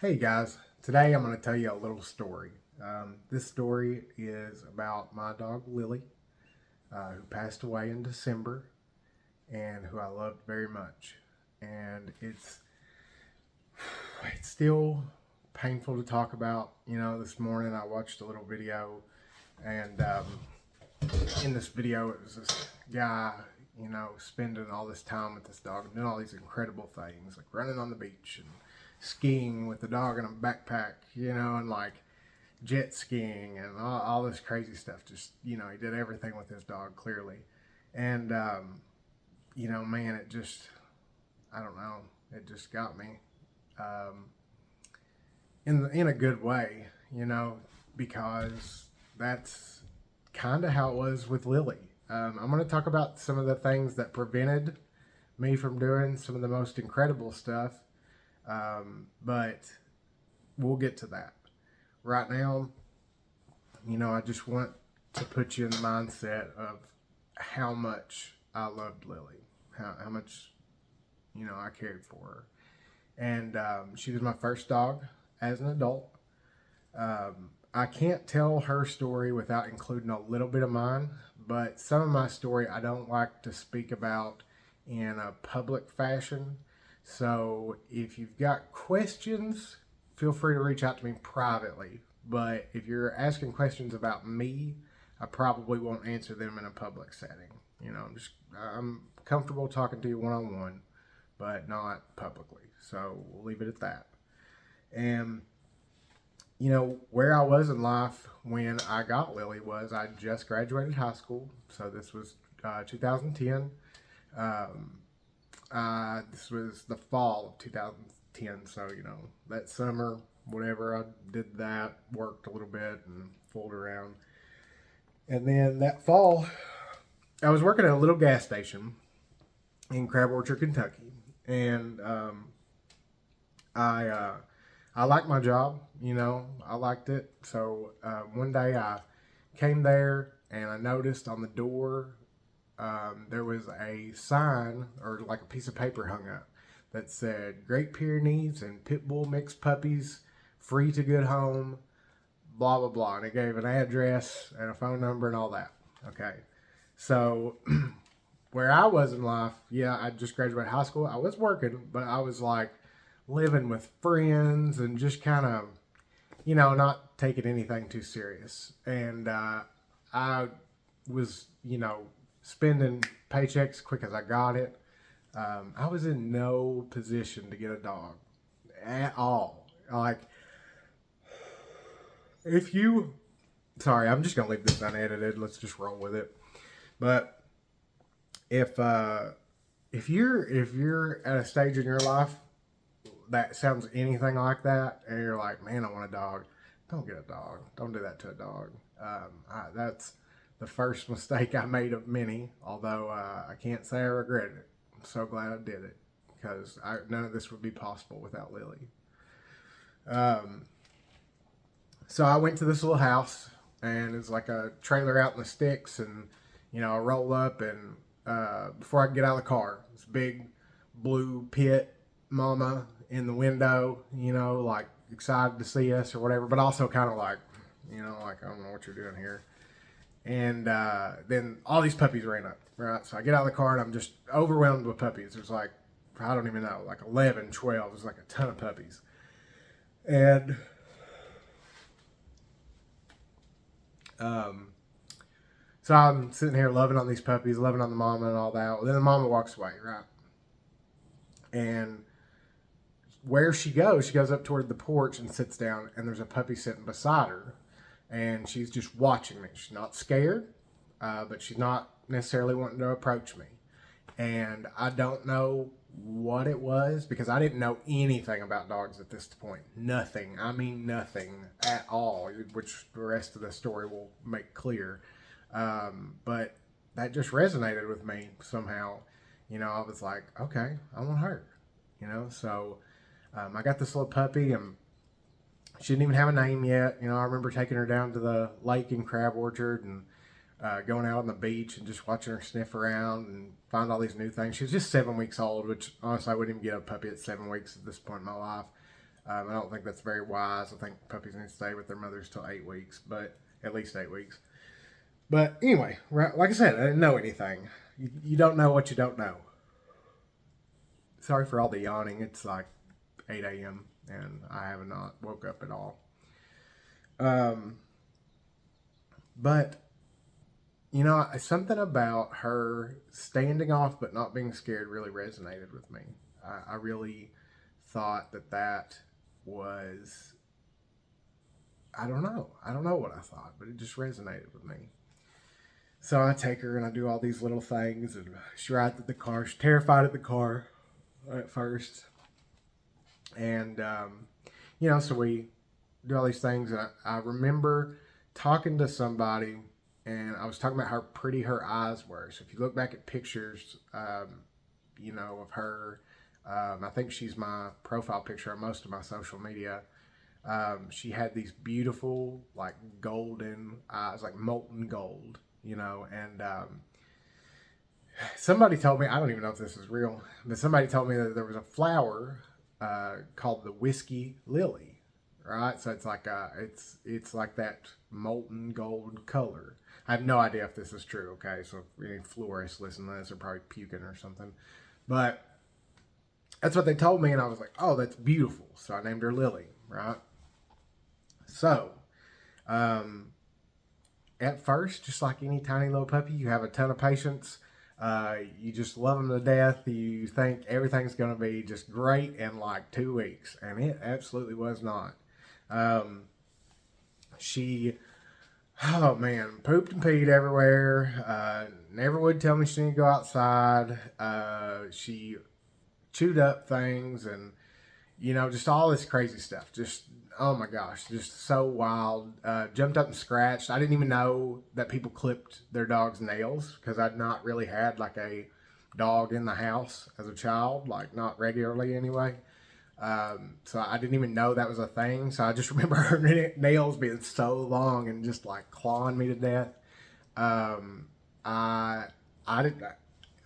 Hey guys, today I'm going to tell you a little story. This story is about my dog Lily, who passed away in December and who I loved very much. And it's still painful to talk about. This morning I watched a little video, and in this video it was this guy, spending all this time with this dog and doing all these incredible things, like running on the beach and skiing with the dog in a backpack, and like jet skiing and all this crazy stuff. Just, he did everything with his dog clearly. And, man, I don't know, it just got me um, in a good way, because that's kind of how it was with Lily. I'm going to talk about some of the things that prevented me from doing some of the most incredible stuff, but we'll get to that. Right now, I just want to put you in the mindset of how much I loved Lily, how much, I cared for her. And she was my first dog as an adult. I can't tell her story without including a little bit of mine, but some of my story I don't like to speak about in a public fashion. So if you've got questions, feel free to reach out to me privately. But if you're asking questions about me, I probably won't answer them in a public setting. I'm comfortable talking to you one on one, but not publicly. So we'll leave it at that. And where I was in life when I got Lily was I just graduated high school. So this was 2010. Um, this was the fall of 2010. So, that summer, whatever, I did that, worked a little bit and fooled around. And then that fall, I was working at a little gas station in Crab Orchard, Kentucky. And I, uh, I liked my job, I liked it. So one day I came there and I noticed on the door there was a sign or like a piece of paper hung up that said Great Pyrenees and Pitbull mixed puppies, free to good home, blah, blah, blah. And it gave an address and a phone number and all that. Okay. So where I was in life, yeah, I just graduated high school. I was working, but I was like living with friends and just kind of, not taking anything too serious. And I was, spending paychecks quick as I got it. I was in no position to get a dog at all. Like, if you, sorry, I'm just gonna leave this unedited. Let's just roll with it. But if if you're at a stage in your life that sounds anything like that, and you're like, man, I want a dog, don't get a dog. Don't do that to a dog. That's the first mistake I made of many, although I can't say I regret it. I'm so glad I did it because none of this would be possible without Lily. Um, so I went to this little house, and it's like a trailer out in the sticks, and I roll up, and before I could get out of the car, this big blue pit mama in the window, like excited to see us or whatever, but also kind of like, like I don't know what you're doing here. And then all these puppies ran up, right? So I get out of the car and I'm just overwhelmed with puppies. There's like, I don't even know, like 11, 12. There's like a ton of puppies. And um, so I'm sitting here loving on these puppies, loving on the mama and all that. Well, then the mama walks away, right? And where she goes up toward the porch and sits down, and there's a puppy sitting beside her, and she's just watching me. She's not scared, but she's not necessarily wanting to approach me. And I don't know what it was because I didn't know anything about dogs at this point. Nothing. I mean, nothing at all, which the rest of the story will make clear. But that just resonated with me somehow. I was like, okay, I want her. So I got this little puppy, and she didn't even have a name yet. I remember taking her down to the lake in Crab Orchard and going out on the beach and just watching her sniff around and find all these new things. She was just 7 weeks old, which honestly I wouldn't even get a puppy at 7 weeks at this point in my life. I don't think that's very wise. I think puppies need to stay with their mothers till 8 weeks, but at least 8 weeks. But anyway, like I said, I didn't know anything. You don't know what you don't know. Sorry for all the yawning. It's like 8 a.m. and I have not woke up at all. But you know, something about her standing off but not being scared really resonated with me. I really thought that was, I don't know what I thought, but it just resonated with me. So I take her and I do all these little things, and she rides at the car. She's terrified at the car at first. And, you know, so we do all these things. And I remember talking to somebody, and I was talking about how pretty her eyes were. So if you look back at pictures, you know, of her, I think she's my profile picture on most of my social media. She had these beautiful, like golden eyes, like molten gold, you know, and somebody told me, I don't even know if this is real, but somebody told me that there was a flower called the whiskey lily, right? So it's like it's like that molten gold color. I have no idea if this is true. Okay, so if any florists listen to this are probably puking or something, but that's what they told me, and I was like, oh, that's beautiful. So I named her Lily, right? So, at first, just like any tiny little puppy, you have a ton of patience. You just love them to death. You think everything's going to be just great in like 2 weeks, and it absolutely was not. She, oh man, pooped and peed everywhere. Never would tell me she didn't go outside. She chewed up things, and you know, just all this crazy stuff. Just, oh my gosh, just so wild. Jumped up and scratched. I didn't even know that people clipped their dog's nails, because I'd not really had like a dog in the house as a child, like not regularly anyway. So I didn't even know that was a thing. So I just remember her nails being so long and just like clawing me to death. I did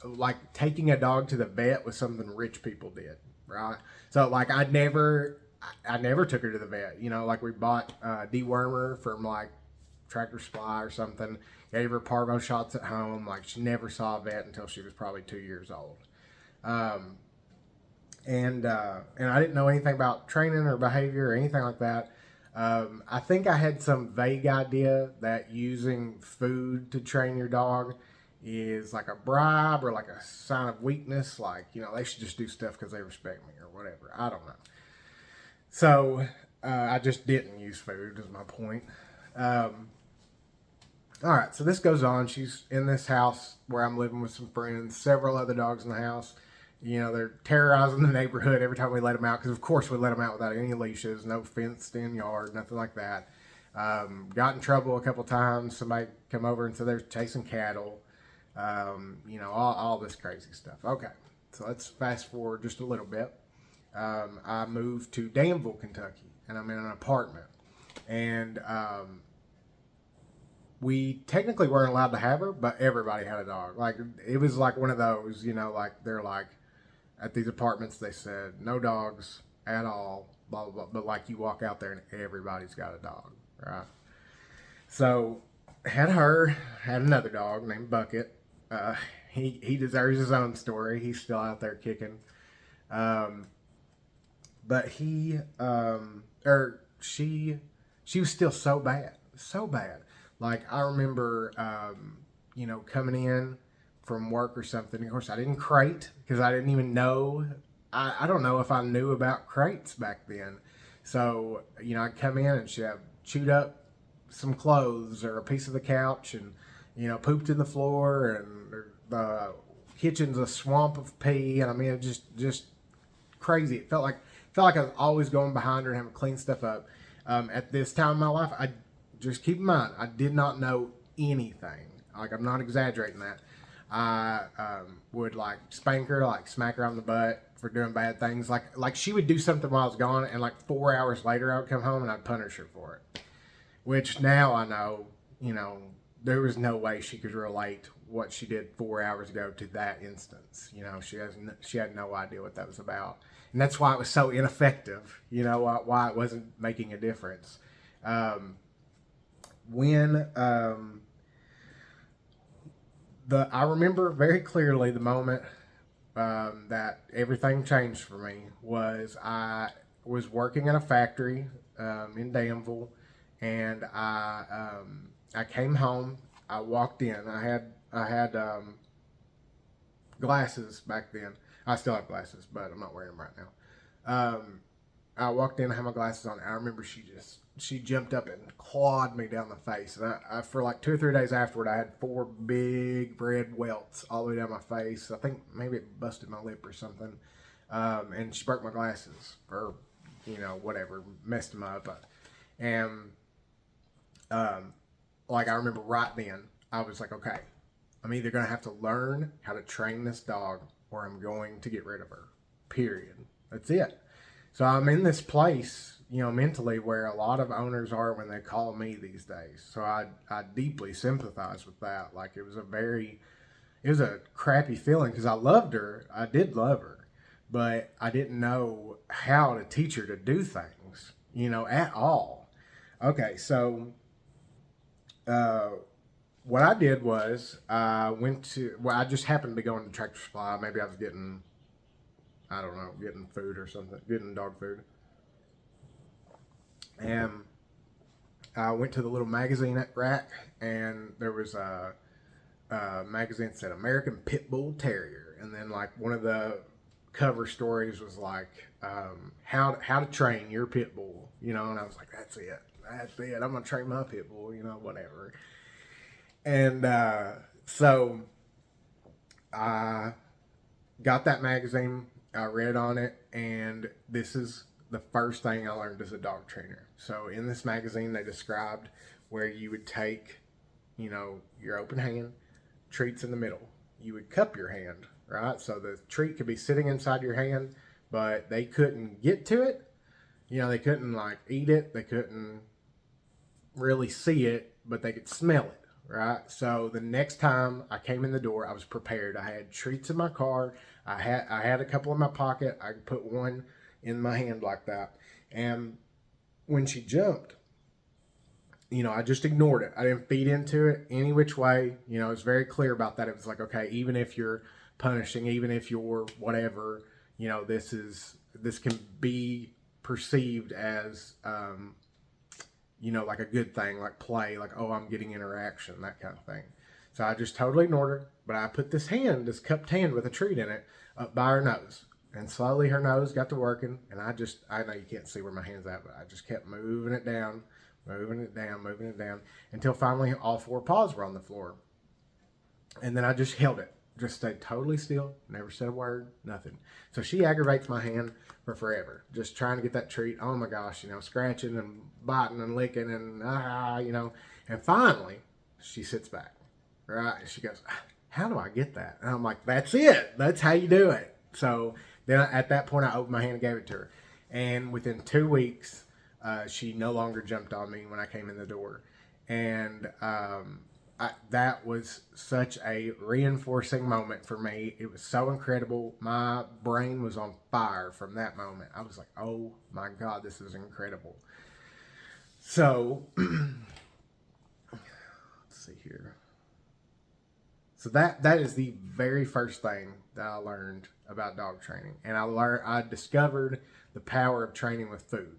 like taking a dog to the vet was something rich people did, right? So like I never took her to the vet. You know, like we bought a dewormer from like Tractor Supply or something. Gave her parvo shots at home. Like she never saw a vet until she was probably 2 years old. And I didn't know anything about training or behavior or anything like that. I think I had some vague idea that using food to train your dog is like a bribe or like a sign of weakness. Like, you know, they should just do stuff because they respect me or whatever. I don't know. So I just didn't use food is my point. All right, so this goes on. She's in this house where I'm living with some friends, several other dogs in the house. You know, they're terrorizing the neighborhood every time we let them out, because of course we let them out without any leashes, no fenced in yard, nothing like that. Got in trouble a couple times. Somebody come over and said they were chasing cattle. You know, all this crazy stuff. Okay, so let's fast forward just a little bit. I moved to Danville, Kentucky, and I'm in an apartment. And we technically weren't allowed to have her, but everybody had a dog. Like, it was like one of those, you know, like they're like, at these apartments, they said no dogs at all, blah, blah, blah. But like you walk out there and everybody's got a dog, right? So had her, had another dog named Bucket. He deserves his own story. He's still out there kicking. But she was still so bad, so bad. Like I remember, you know, coming in from work or something. Of course, I didn't crate because I didn't even know. I don't know if I knew about crates back then. So, you know, I'd come in and she'd have chewed up some clothes or a piece of the couch and, you know, pooped in the floor, and the kitchen's a swamp of pee. And I mean, it just crazy. It felt like I was always going behind her and having to clean stuff up. At this time in my life, I just keep in mind, I did not know anything. Like, I'm not exaggerating that. I would like spank her, like smack her on the butt for doing bad things. Like she would do something while I was gone, and like 4 hours later I would come home and I'd punish her for it. Which now I know, you know, there was no way she could relate what she did 4 hours ago to that instance. She had no idea what that was about, and that's why it was so ineffective. Why it wasn't making a difference. When I remember very clearly the moment that everything changed for me was I was working in a factory in Danville, and I came home. I walked in. I had glasses back then. I still have glasses, but I'm not wearing them right now. I walked in. I had my glasses on. I remember she jumped up and clawed me down the face, and I for like 2 or 3 days afterward, I had 4 big red welts all the way down my face. I think maybe it busted my lip or something, and she broke my glasses or whatever, messed them up, and like I remember right then, I was like, okay, I'm either gonna have to learn how to train this dog, or I'm going to get rid of her. Period. That's it. So I'm in this place, mentally where a lot of owners are when they call me these days. So I deeply sympathize with that. Like it was a crappy feeling because I loved her. I did love her, but I didn't know how to teach her to do things, at all. Okay, so what I did was I just happened to be going to Tractor Supply. Maybe I was getting food or something, getting dog food. And I went to the little magazine rack, and there was a magazine that said American Pit Bull Terrier. And then like one of the cover stories was like how to train your pit bull, and I was like, that's it. I'm going to train my pit bull, whatever. And so I got that magazine. I read on it, and this is the first thing I learned as a dog trainer. So in this magazine, they described where you would take, your open hand, treats in the middle. You would cup your hand, right? So the treat could be sitting inside your hand, but they couldn't get to it. They couldn't like eat it. They couldn't really see it, but they could smell it. Right. So the next time I came in the door, I was prepared. I had treats in my car. I had a couple in my pocket. I could put one in my hand like that. And when she jumped, I just ignored it. I didn't feed into it any which way. I was very clear about that. It was like, okay, even if you're punishing, even if you're whatever, this can be perceived as like a good thing, like play, like, oh, I'm getting interaction, that kind of thing. So I just totally ignored her, but I put this cupped hand with a treat in it up by her nose. And slowly her nose got to working, and I know you can't see where my hand's at, but I just kept moving it down, until finally all 4 paws were on the floor. And then I just held it. Just stayed totally still, never said a word, nothing. So she aggravates my hand for forever, just trying to get that treat. Oh my gosh, scratching and biting and licking and And finally, she sits back, right? And she goes, how do I get that? And I'm like, that's it. That's how you do it. So then at that point, I opened my hand and gave it to her. And within 2 weeks, she no longer jumped on me when I came in the door. And that was such a reinforcing moment for me. It was so incredible. My brain was on fire from that moment. I was like, oh my God, this is incredible. So, let's see here. So that is the very first thing that I learned about dog training. And I discovered the power of training with food.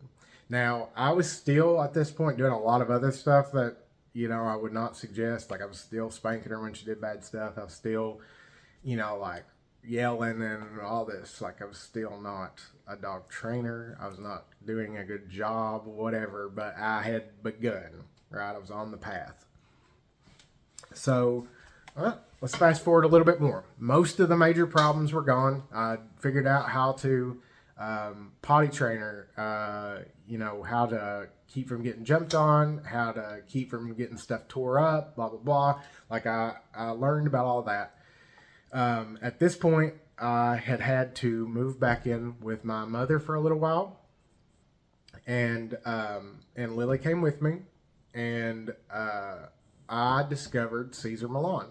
Now, I was still at this point doing a lot of other stuff that I would not suggest. Like I was still spanking her when she did bad stuff. I was still, like yelling and all this. Like I was still not a dog trainer. I was not doing a good job, whatever, but I had begun, right? I was on the path. So, let's fast forward a little bit more. Most of the major problems were gone. I figured out how to potty train her, how to keep from getting jumped on, how to keep from getting stuff tore up, blah, blah, blah. Like I learned about all that. At this point, I had to move back in with my mother for a little while. And Lily came with me. And I discovered Cesar Millan.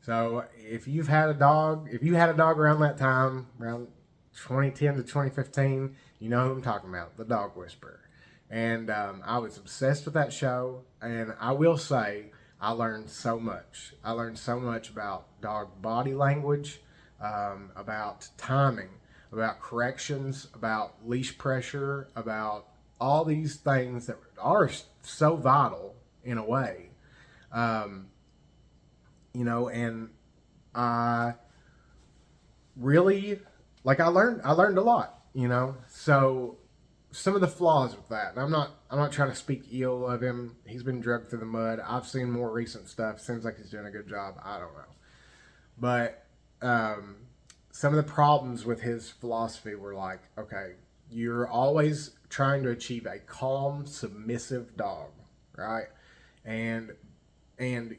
So if you had a dog around that time, around 2010 to 2015, you know who I'm talking about, the Dog Whisperer. And I was obsessed with that show. And I will say, I learned so much. I learned so much about dog body language, about timing, about corrections, about leash pressure, about all these things that are so vital in a way. Um, and I really I learned a lot, So some of the flaws with that, and I'm not trying to speak ill of him. He's been dragged through the mud. I've seen more recent stuff. Seems like he's doing a good job. I don't know. But some of the problems with his philosophy were like, okay, you're always trying to achieve a calm, submissive dog, right? And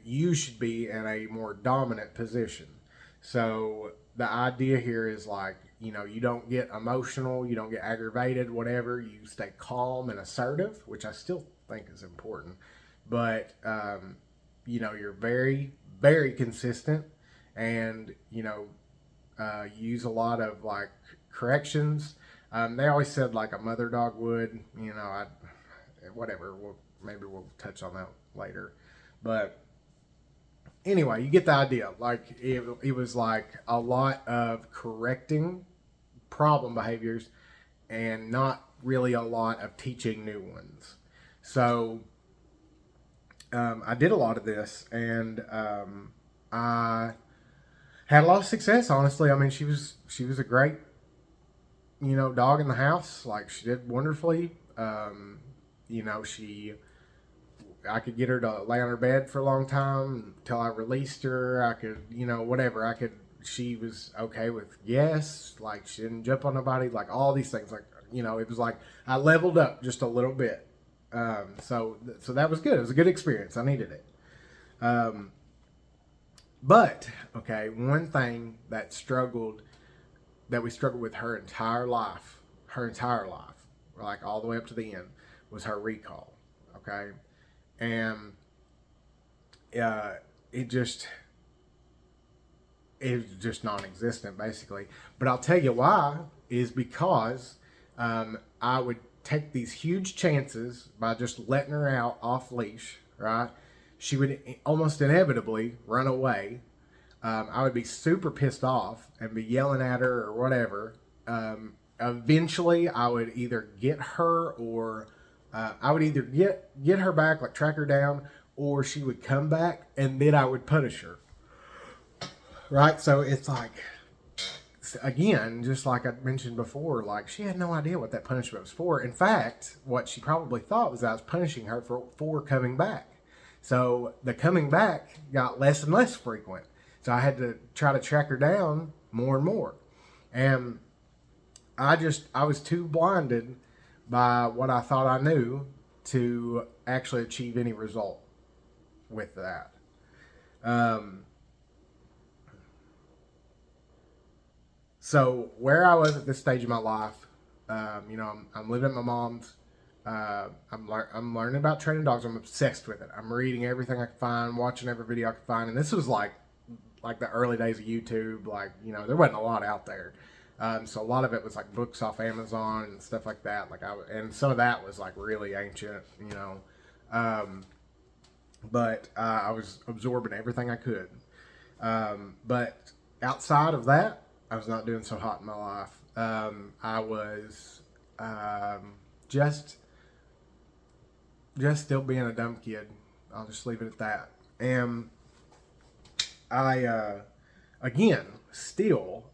you should be in a more dominant position. So the idea here is like, you don't get emotional, you don't get aggravated, whatever. You stay calm and assertive, which I still think is important. But you're very, very consistent, and use a lot of like corrections. They always said like a mother dog would. Whatever. Maybe we'll touch on that later. But anyway, you get the idea. Like it was like a lot of correcting problem behaviors and not really a lot of teaching new ones. So I did a lot of this, and I had a lot of success. Honestly, I mean, she was a great dog in the house. Like she did wonderfully. She I could get her to lay on her bed for a long time until I released her. I could, whatever. She was okay with yes. Like she didn't jump on nobody. Like all these things. Like, it was like I leveled up just a little bit. So that was good. It was a good experience. I needed it. But, okay, one thing that we struggled with her entire life, like all the way up to the end, was her recall. Okay. And it just is just non-existent basically. But I'll tell you why is because I would take these huge chances by just letting her out off leash, right? She would almost inevitably run away. I would be super pissed off and be yelling at her or whatever. Eventually, I would either get her or I would either get her back, like track her down, or she would come back and then I would punish her. Right? So it's like, again, just like I mentioned before, like she had no idea what that punishment was for. In fact, what she probably thought was I was punishing her for coming back. So the coming back got less and less frequent. So I had to try to track her down more and more. And I was too blinded by what I thought I knew to actually achieve any result with that. So where I was at this stage of my life, I'm living at my mom's. I'm learning about training dogs. I'm obsessed with it. I'm reading everything I can find, watching every video I can find, and this was like the early days of YouTube. Like there wasn't a lot out there, so a lot of it was like books off Amazon and stuff like that. And some of that was like really ancient, but I was absorbing everything I could. But outside of that, I was not doing so hot in my life. I was just still being a dumb kid. I'll just leave it at that. And I, again, still,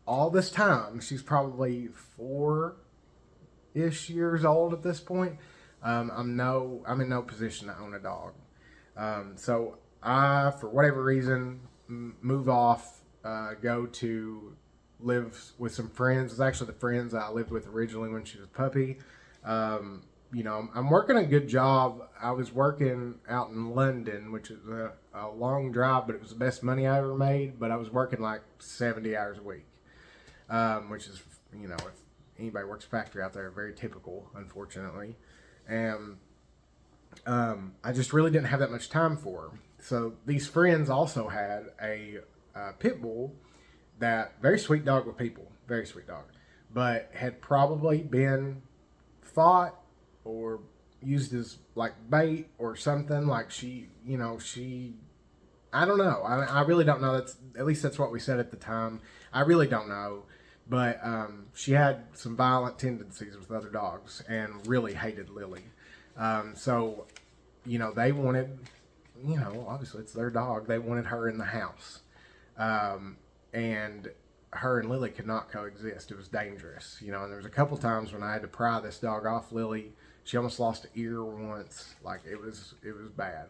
all this time, she's probably 4-ish years old at this point. I'm in no position to own a dog. So I, for whatever reason, move off, go to live with some friends. It's actually the friends I lived with originally when she was a puppy. I'm working a good job. I was working out in London, which is a long drive, but it was the best money I ever made. But I was working like 70 hours a week, which is, if anybody works factory out there, very typical, unfortunately. And I just really didn't have that much time for her. So these friends also had a pit bull, that very sweet dog with people, very sweet dog, but had probably been fought or used as like bait or something. Like she, I don't know. I really don't know. That's at least that's what we said at the time. I really don't know, but she had some violent tendencies with other dogs and really hated Lily. So they wanted, obviously it's their dog. They wanted her in the house, and her and Lily could not coexist. It was dangerous, and there was a couple times when I had to pry this dog off Lily. She almost lost an ear once. Like it was bad.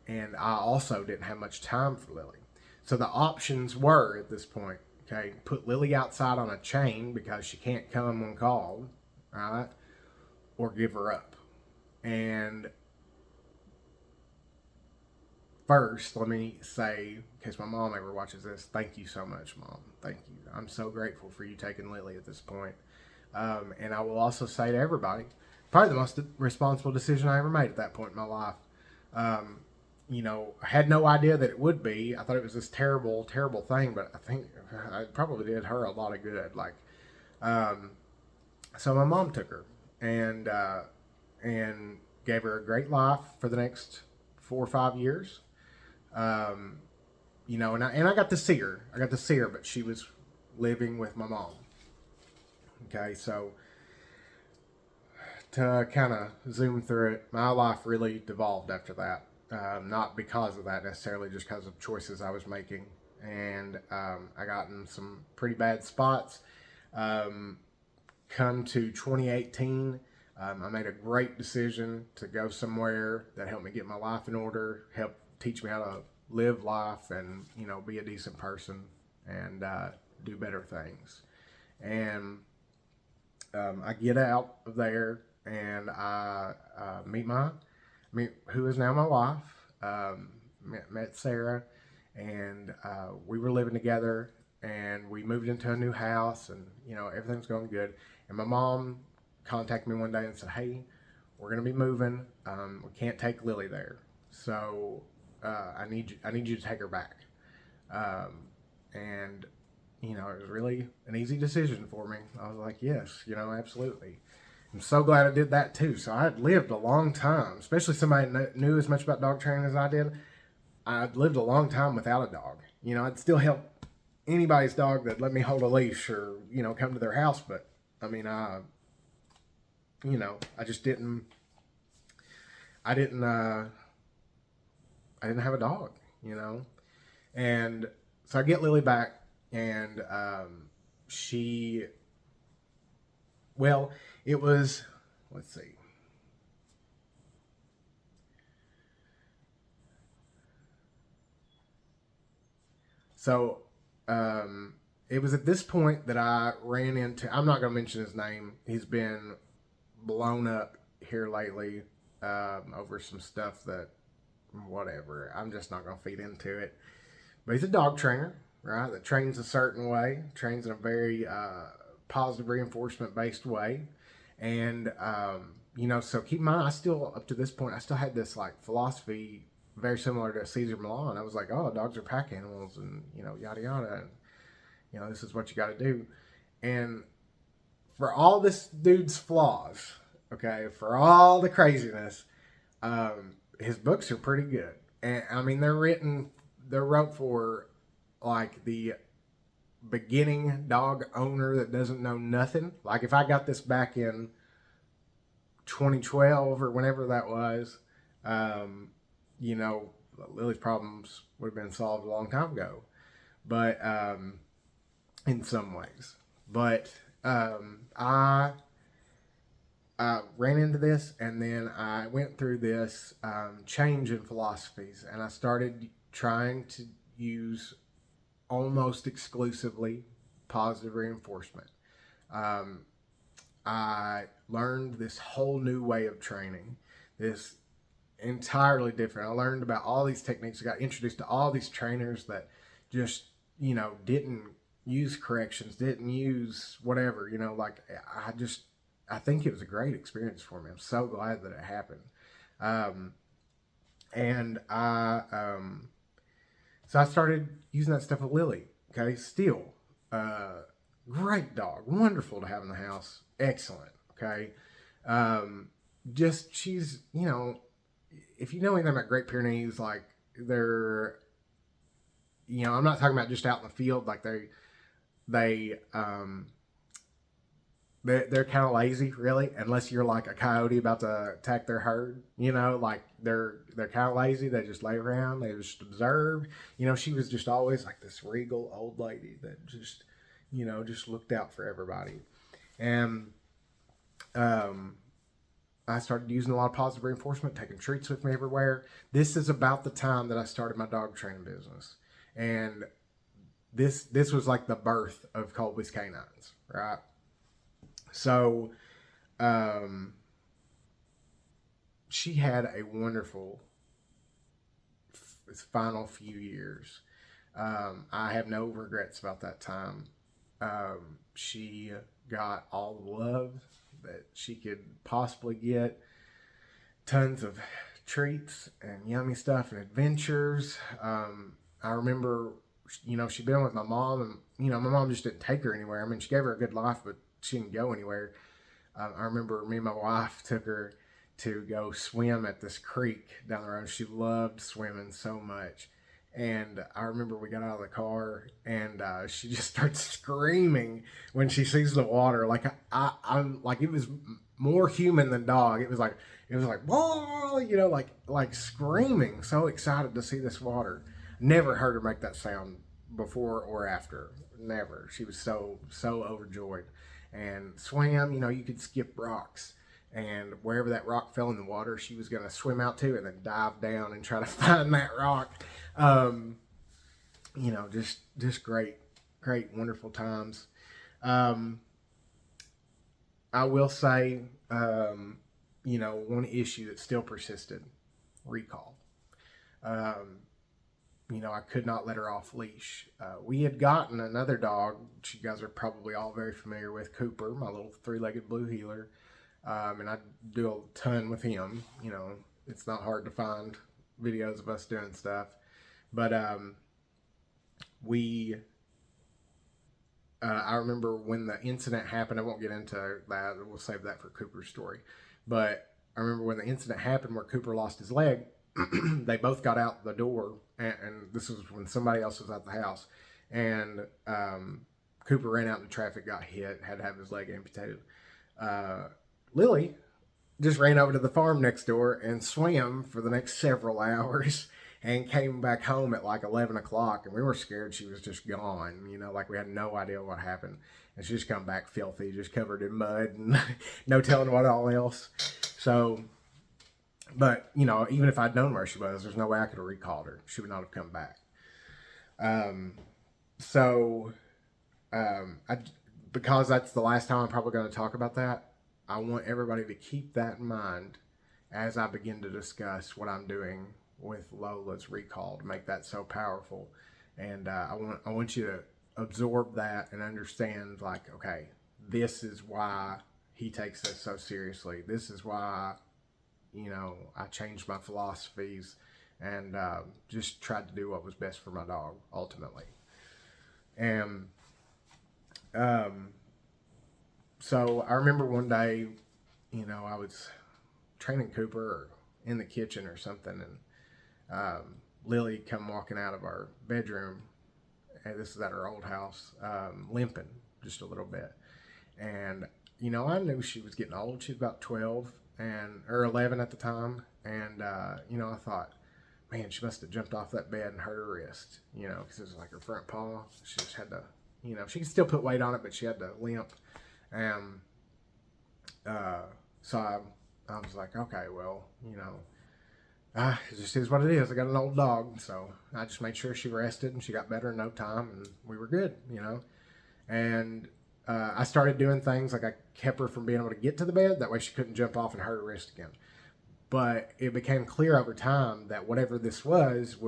And I also didn't have much time for Lily. So the options were at this point, okay, put Lily outside on a chain because she can't come when called, right? Or give her up. And first, let me say, in case my mom ever watches this, thank you so much, Mom. Thank you. I'm so grateful for you taking Lily at this point. And I will also say to everybody, probably the most responsible decision I ever made at that point in my life. I had no idea that it would be. I thought it was this terrible, terrible thing, but I think it probably did her a lot of good. So my mom took her and gave her a great life for the next 4 or 5 years. And I got to see her. But she was living with my mom. Okay, so to kind of zoom through it, my life really devolved after that. Not because of that necessarily, just because of choices I was making. And I got in some pretty bad spots. Come to 2018, I made a great decision to go somewhere that helped me get my life in order, help teach me how to live life and, be a decent person and do better things. And I get out of there and I meet who is now my wife, met Sarah, and we were living together, and we moved into a new house, and everything's going good. And my mom contacted me one day and said, "Hey, we're gonna be moving. We can't take Lily there, so I need you to take her back." And it was really an easy decision for me. I was like, "Yes, absolutely." I'm so glad I did that too. So I had lived a long time, especially somebody that knew as much about dog training as I did. I'd lived a long time without a dog. I'd still help anybody's dog that let me hold a leash or, come to their house. But I mean, I just didn't, I didn't, I didn't have a dog, and so I get Lily back and, well, it was, let's see. So, it was at this point that I ran into, I'm not going to mention his name. He's been blown up here lately, over some stuff that, whatever. I'm just not going to feed into it. But he's a dog trainer, right? That trains a certain way, trains in a very positive reinforcement based way. And, so keep in mind, I still, up to this point, I still had this like philosophy very similar to Cesar Millan. I was like, oh, dogs are pack animals and, yada, yada. And, this is what you got to do. And for all this dude's flaws, okay, for all the craziness, his books are pretty good. And I mean, they're wrote for like the beginning dog owner that doesn't know nothing. Like if I got this back in 2012 or whenever that was, Lily's problems would have been solved a long time ago. But in some ways, but I ran into this, and then I went through this change in philosophies, and I started trying to use almost exclusively positive reinforcement. I learned this whole new way of training, this entirely different. I learned about all these techniques. I got introduced to all these trainers that just, didn't use corrections, didn't use whatever, I think it was a great experience for me. I'm so glad that it happened. And so I started using that stuff with Lily. Okay, still, great dog, wonderful to have in the house, excellent. Okay, just she's if you know anything about Great Pyrenees, like they're I'm not talking about just out in the field, like they they're kind of lazy, really, unless you're like a coyote about to attack their herd. Like they're kind of lazy. They just lay around. They just observe. She was just always like this regal old lady that just looked out for everybody. And I started using a lot of positive reinforcement, taking treats with me everywhere. This is about the time that I started my dog training business, and this was like the birth of Colby's Canines, right? So, she had a wonderful final few years. I have no regrets about that time. She got all the love that she could possibly get. Tons of treats and yummy stuff and adventures. I remember, she'd been with my mom, and, my mom just didn't take her anywhere. I mean, she gave her a good life, but she didn't go anywhere. I remember me and my wife took her to go swim at this creek down the road. She loved swimming so much. And I remember we got out of the car, and she just starts screaming when she sees the water. Like I'm like, it was more human than dog. It was like whoa, like screaming, so excited to see this water. Never heard her make that sound before or after. Never. She was so overjoyed. And swam, you could skip rocks. And wherever that rock fell in the water, she was going to swim out to and then dive down and try to find that rock. Just great, wonderful times. I will say, one issue that still persisted, recall. I could not let her off leash. We had gotten another dog, which you guys are probably all very familiar with, Cooper, my little 3-legged blue heeler. And I do a ton with him. It's not hard to find videos of us doing stuff. But I remember when the incident happened. I won't get into that. We'll save that for Cooper's story. But I remember when the incident happened where Cooper lost his leg, they both got out the door, and this was when somebody else was at the house. And Cooper ran out in the traffic, got hit, had to have his leg amputated. Lily just ran over to the farm next door and swam for the next several hours and came back home at like 11 o'clock. And we were scared she was just gone, like we had no idea what happened. And she just come back filthy, just covered in mud and no telling what all else. So, but, even if I'd known where she was, there's no way I could have recalled her. She would not have come back. Because that's the last time I'm probably going to talk about that, I want everybody to keep that in mind as I begin to discuss what I'm doing with Lola's recall to make that so powerful. And I want you to absorb that and understand, like, okay, this is why he takes this so seriously. This is why, I changed my philosophies and just tried to do what was best for my dog ultimately. And so I remember one day, I was training Cooper or in the kitchen or something, and Lily come walking out of our bedroom, and this is at our old house, limping just a little bit. And, I knew she was getting old. She was about 12 or 11 at the time. And, I thought, man, she must have jumped off that bed and hurt her wrist, because it was like her front paw. She just had to, she could still put weight on it, but she had to limp. And so I was like, okay, well, it just is what it is. I got an old dog, so I just made sure she rested and she got better in no time, and we were good, And I started doing things like I kept her from being able to get to the bed. That way she couldn't jump off and hurt her wrist again. But it became clear over time that whatever this was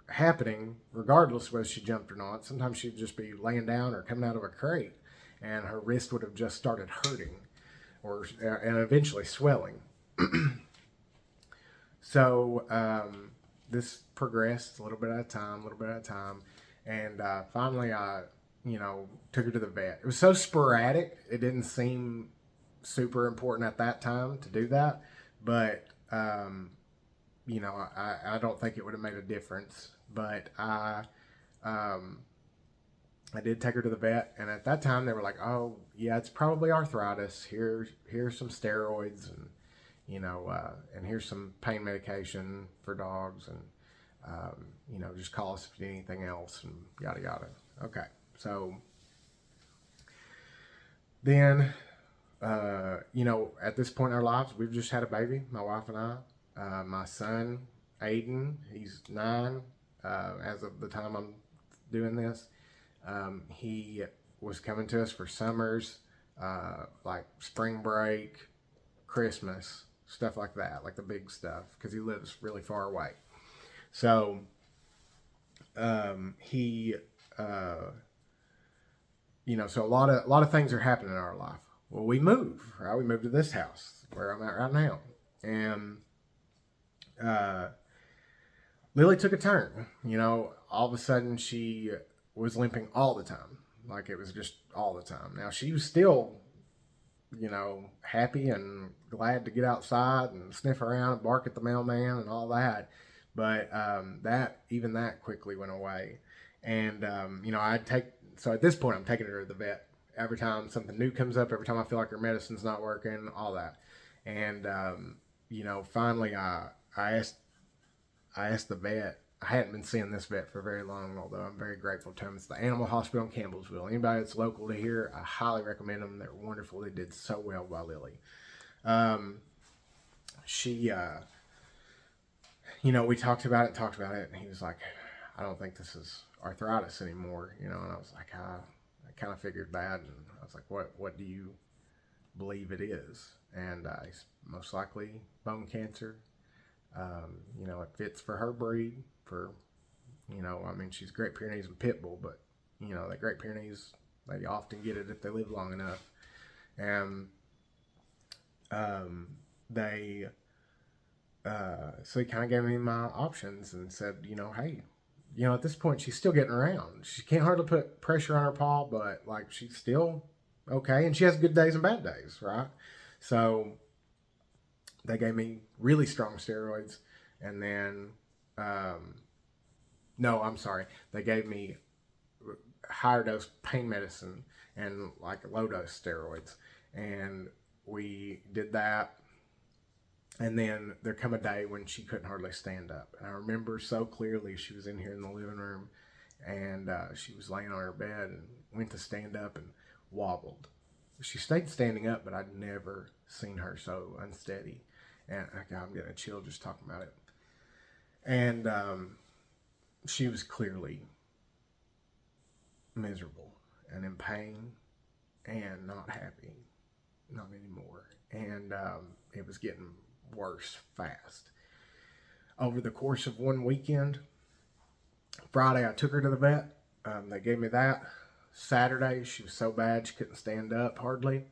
happening regardless whether she jumped or not. Sometimes she'd just be laying down or coming out of a crate, and her wrist would have just started hurting and eventually swelling. So this progressed a little bit at a time, and finally I, took her to the vet. It was so sporadic; it didn't seem super important at that time to do that, but I don't think it would have made a difference. But I did take her to the vet, and at that time they were like, "Oh, yeah, it's probably arthritis. Here's some steroids, and and here's some pain medication for dogs, and just call us if you need anything else, and yada yada." Okay, so then, at this point in our lives, we've just had a baby, my wife and I. My son, Aiden, he's 9 as of the time I'm doing this. He was coming to us for summers, like spring break, Christmas, stuff like that, like the big stuff, because he lives really far away. So he, so a lot of things are happening in our life. Well, we move, right? We moved to this house where I'm at right now, and Lily took a turn. All of a sudden she was limping all the time. Like it was just all the time. Now she was still, happy and glad to get outside and sniff around and bark at the mailman and all that. But that quickly went away. And, so at this point I'm taking her to the vet every time something new comes up, every time I feel like her medicine's not working, all that. And, finally I asked the vet. I hadn't been seeing this vet for very long, although I'm very grateful to him. It's the Animal Hospital in Campbellsville. Anybody that's local to here, I highly recommend them. They're wonderful. They did so well by Lily. She, we talked about it, and he was like, "I don't think this is arthritis anymore," and I was like, I kind of figured that, and I was like, "What do you believe it is?" And it's most likely bone cancer. It fits for her breed. She's Great Pyrenees and Pit Bull, but that Great Pyrenees, they often get it if they live long enough. And so he kind of gave me my options and said, hey, at this point she's still getting around. She can't hardly put pressure on her paw, but like she's still okay, and she has good days and bad days, right? So they gave me really strong steroids, and then no, I'm sorry, they gave me higher dose pain medicine and like low dose steroids, and we did that. And then there come a day when she couldn't hardly stand up. And I remember so clearly she was in here in the living room, and she was laying on her bed and went to stand up and wobbled. She stayed standing up, but I'd never seen her so unsteady. And I'm getting a chill just talking about it. And she was clearly miserable and in pain and not happy, not anymore. And it was getting worse fast. Over the course of one weekend, Friday I took her to the vet. They gave me that. Saturday she was so bad she couldn't stand up hardly.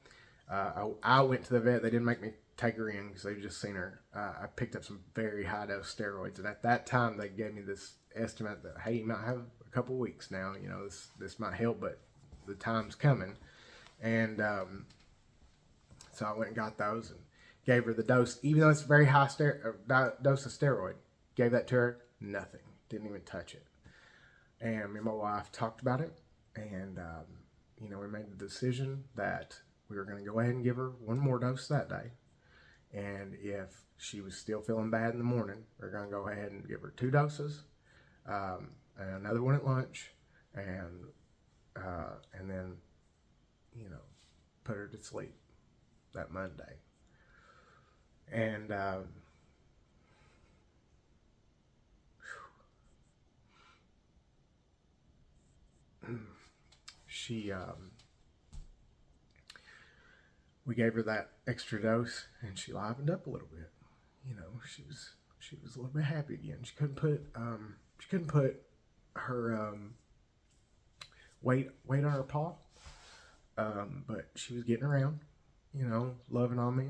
I went to the vet. They didn't make me take her in because they'd just seen her. I picked up some very high dose steroids, and at that time they gave me this estimate that, hey, you might have a couple weeks now. This might help, but the time's coming. And so I went and got those and gave her the dose, even though it's a very high dose of steroid. Gave that to her, nothing. Didn't even touch it. And me and my wife talked about it, and we made the decision that we were going to go ahead and give her one more dose that day. And if she was still feeling bad in the morning, we're going to go ahead and give her 2 doses, and another one at lunch, and then, put her to sleep that Monday. And she we gave her that extra dose, and she livened up a little bit. She was a little bit happy again. She couldn't put her weight on her paw, but she was getting around, loving on me.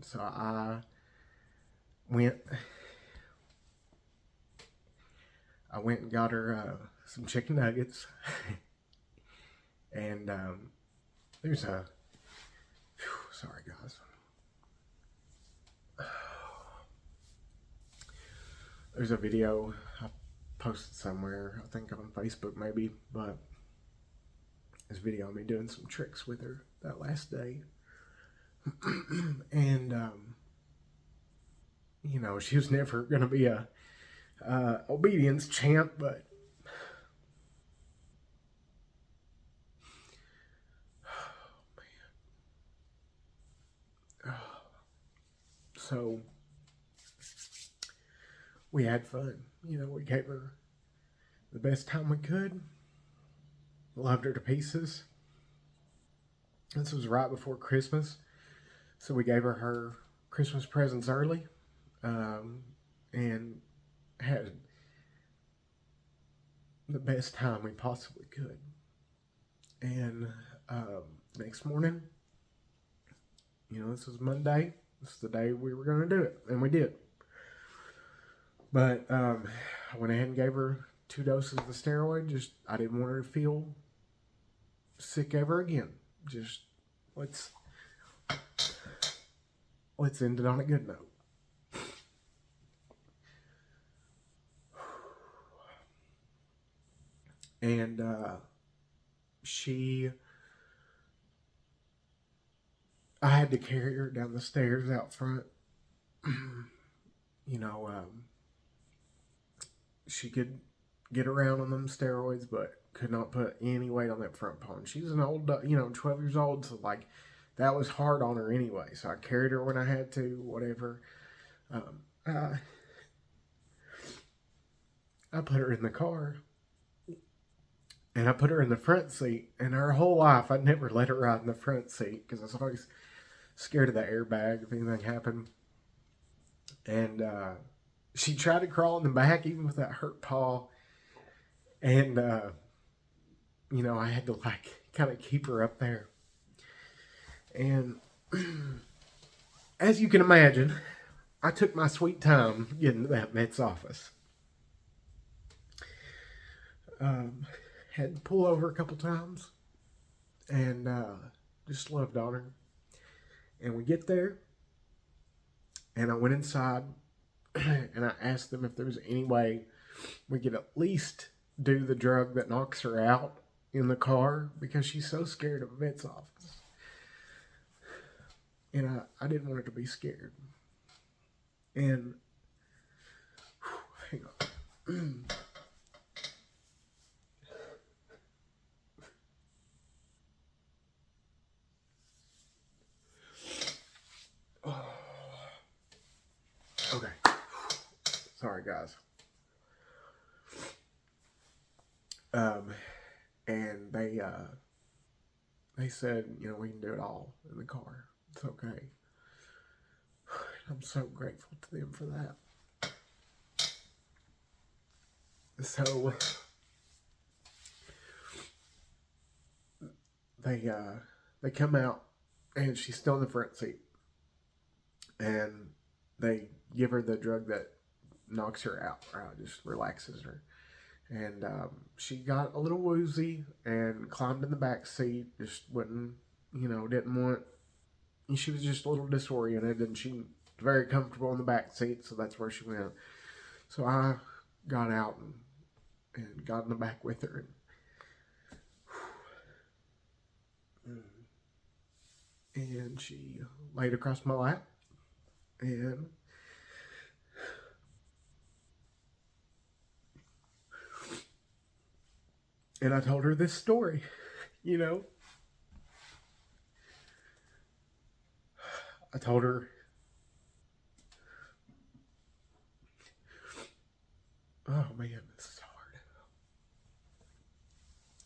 So I went I went and got her some chicken nuggets, and there's a sorry guys. There's a video I posted somewhere, I think on Facebook maybe, but this video of me doing some tricks with her that last day. And you know, she was never gonna be a obedience champ, but so we had fun. You know, we gave her the best time we could. Loved her to pieces. This was right before Christmas, so we gave her Christmas presents early, and had the best time we possibly could. And next morning, you know, this was Monday. This is the day we were going to do it, and we did. But I went ahead and gave her 2 doses of the steroid. Just, I didn't want her to feel sick ever again. Just let's end it on a good note. And I had to carry her down the stairs out front. You know, she could get around on them steroids, but could not put any weight on that front paw. She's an old, 12 years old, so like that was hard on her anyway. So I carried her when I had to, whatever. I put her in the car, and I put her in the front seat. And her whole life, I'd never let her ride in the front seat because I was always scared of the airbag if anything happened. And she tried to crawl in the back even with that hurt paw. And, you know, I had to like kind of keep her up there. And as you can imagine, I took my sweet time getting to that vet's office. Had to pull over a couple times, and just loved on her. And we get there, and I went inside, and I asked them if there was any way we could at least do the drug that knocks her out in the car, because she's so scared of a vet's office. And I didn't want her to be scared. And hang on. Okay. Sorry, guys. And they said, you know, we can do it all in the car. It's okay. I'm so grateful to them for that. So they come out, and she's still in the front seat, and they give her the drug that knocks her out, just relaxes her. And she got a little woozy and climbed in the back seat, just wouldn't, didn't want, she was just a little disoriented, and she was very comfortable in the back seat, so that's where she went. So I got out and got in the back with her. And she laid across my lap, and I told her this story, I told her, oh man, this is hard.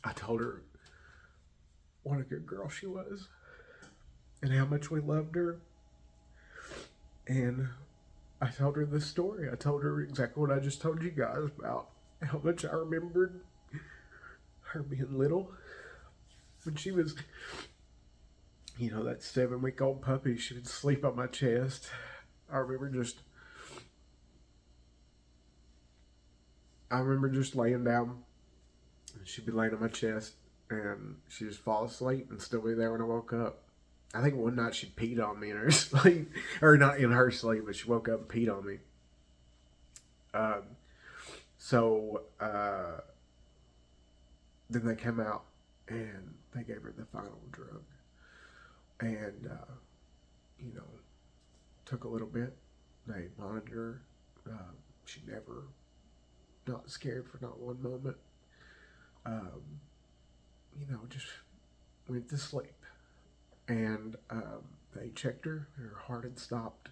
I told her what a good girl she was, and how much we loved her. And I told her this story. I told her exactly what I just told you guys about how much I remembered her being little. When she was, that 7-week-old puppy, she would sleep on my chest. I remember just I remember just laying down. She'd be laying on my chest, and she'd just fall asleep and still be there when I woke up. I think one night she peed on me in her sleep, or not in her sleep, but she woke up and peed on me. Um, so then they came out and they gave her the final drug, and you know, took a little bit. They monitored her. She never not scared for not one moment. Just went to sleep. And they checked her, and her heart had stopped.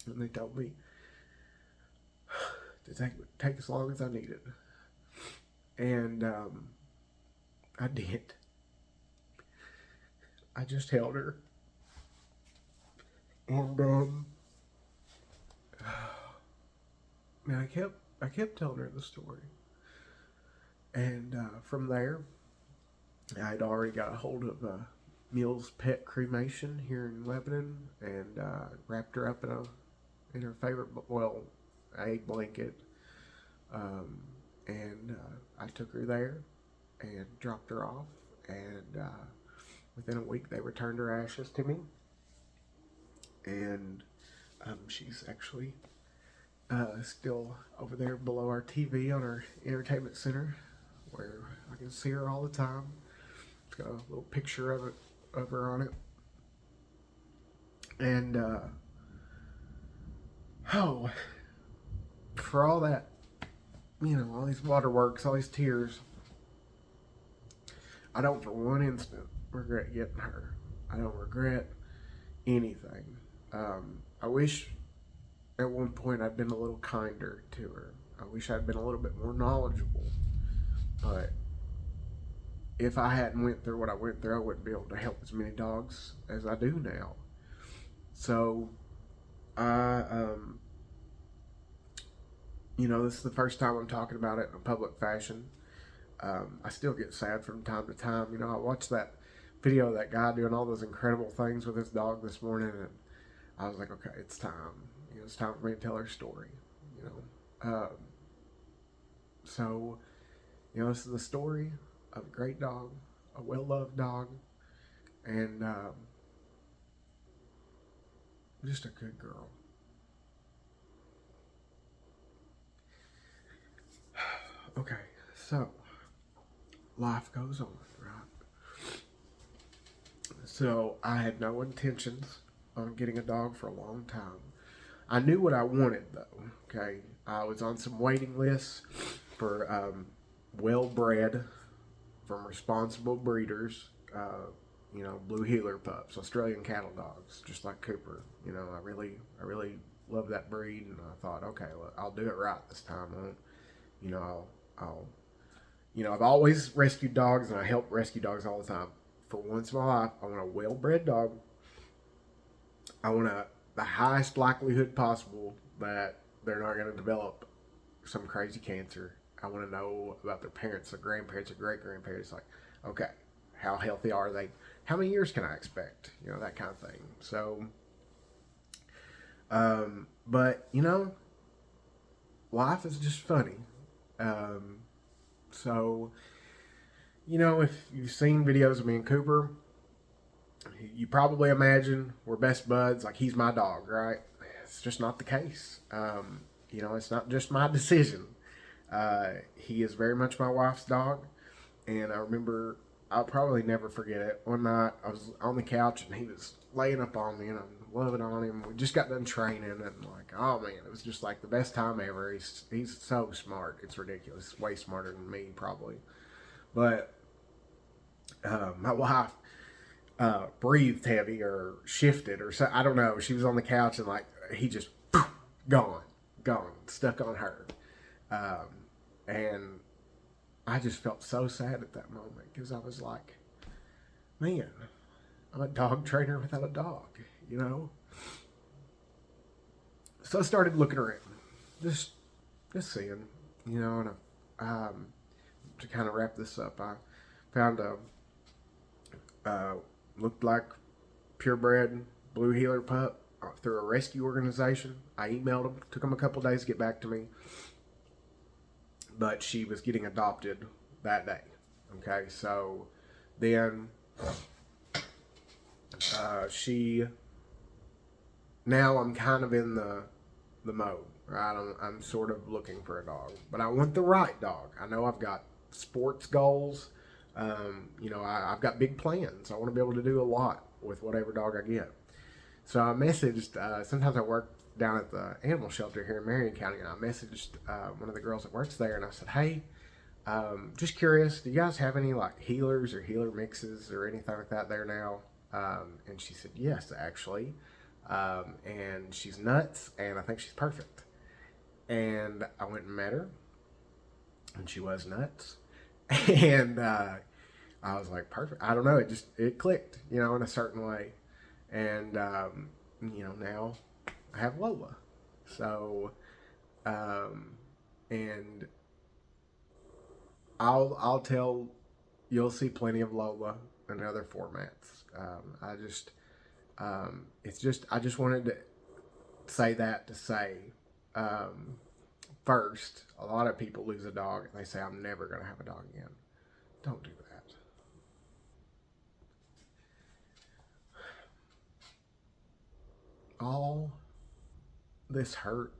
And they told me to take as long as I needed. And I did. I just held her. And man, I kept telling her the story. And from there, I had already got a hold of Mills Pet Cremation here in Lebanon, and wrapped her up in her favorite, a blanket. And I took her there and dropped her off, and within a week they returned her ashes to me. And she's actually still over there below our TV on our entertainment center, where I can see her all the time. It's got a little picture of her on it. And for all that, all these waterworks, all these tears, I don't for one instant regret getting her. I don't regret anything. I wish at one point I'd been a little kinder to her. I wish I'd been a little bit more knowledgeable. But if I hadn't went through what I went through, I wouldn't be able to help as many dogs as I do now. So, this is the first time I'm talking about it in a public fashion. I still get sad from time to time. I watched that video of that guy doing all those incredible things with his dog this morning, and I was like, okay, it's time. It's time for me to tell her story. So, this is the story of a great dog, a well-loved dog, and just a good girl. Okay, so life goes on, right? So I had no intentions on getting a dog for a long time. I knew what I wanted, though. Okay, I was on some waiting lists for well-bred from responsible breeders. Blue heeler pups, Australian cattle dogs, just like Cooper. I really love that breed, and I thought, okay, well, I'll do it right this time. I've always rescued dogs, and I help rescue dogs all the time. For once in my life, I want a well-bred dog. I want the highest likelihood possible that they're not going to develop some crazy cancer. I want to know about their parents, their grandparents, their great-grandparents. Like, okay, how healthy are they? How many years can I expect? That kind of thing. So, but, life is just funny. So, if you've seen videos of me and Cooper, you probably imagine we're best buds, like he's my dog, right? It's just not the case. It's not just my decision. He is very much my wife's dog, and I remember, I'll probably never forget it. One night I was on the couch and he was laying up on me, and I'm loving on him. We just got done training, and oh man, it was just like the best time ever. He's so smart, it's ridiculous. Way smarter than me probably. But my wife breathed heavy or shifted or so, I don't know. She was on the couch and he just gone, stuck on her, and I just felt so sad at that moment, because I was like, man, I'm a dog trainer without a dog, So I started looking around, just seeing, and to kind of wrap this up, I found looked like purebred blue heeler pup through a rescue organization. I emailed them, took them a couple days to get back to me. but she was getting adopted that day. Okay, so then she, now I'm kind of in the mode, right? I'm sort of looking for a dog, but I want the right dog. I know I've got sports goals. I've got big plans. I want to be able to do a lot with whatever dog I get. So I messaged, sometimes I work down at the animal shelter here in Marion County, and I messaged one of the girls that works there, and I said, hey, just curious, do you guys have any like healers or healer mixes or anything like that there now? And she said, yes, actually. And she's nuts, and I think she's perfect. And I went and met her, and she was nuts. And I was like, perfect. I don't know, it clicked, in a certain way. And now I have Lola. So, and I'll tell, you'll see plenty of Lola in other formats. I just wanted to say that to say, first, a lot of people lose a dog and they say, I'm never going to have a dog again. Don't do that. All this hurt,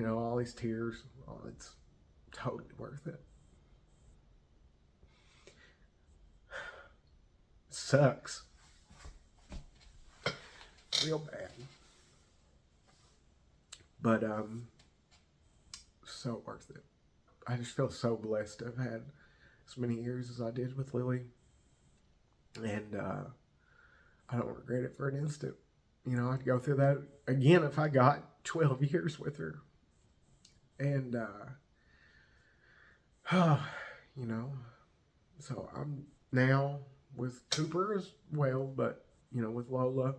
all these tears, it's totally worth it. Sucks. Real bad. But so worth it. I just feel so blessed to have had as many years as I did with Lily. And I don't regret it for an instant. I'd go through that again if I got 12 years with her. And so I'm now with Cooper as well, but with Lola,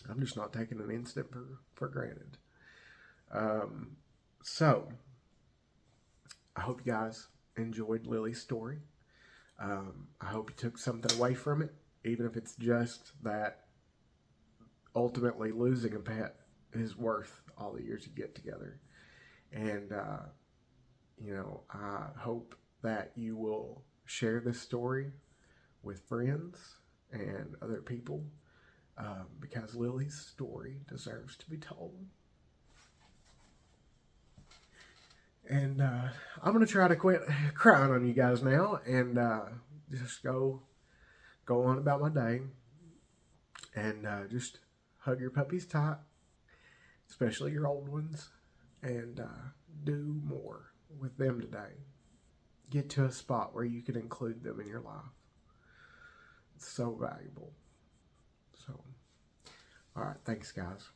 I'm just not taking an instant for granted. So I hope you guys enjoyed Lily's story. I hope you took something away from it, even if it's just that ultimately losing a pet is worth all the years you get together. And I hope that you will share this story with friends and other people, because Lily's story deserves to be told. And I'm going to try to quit crying on you guys now and just go on about my day. And just hug your puppies tight, especially your old ones, and do more with them today. Get to a spot where you can include them in your life. It's so valuable. So, all right, thanks, guys.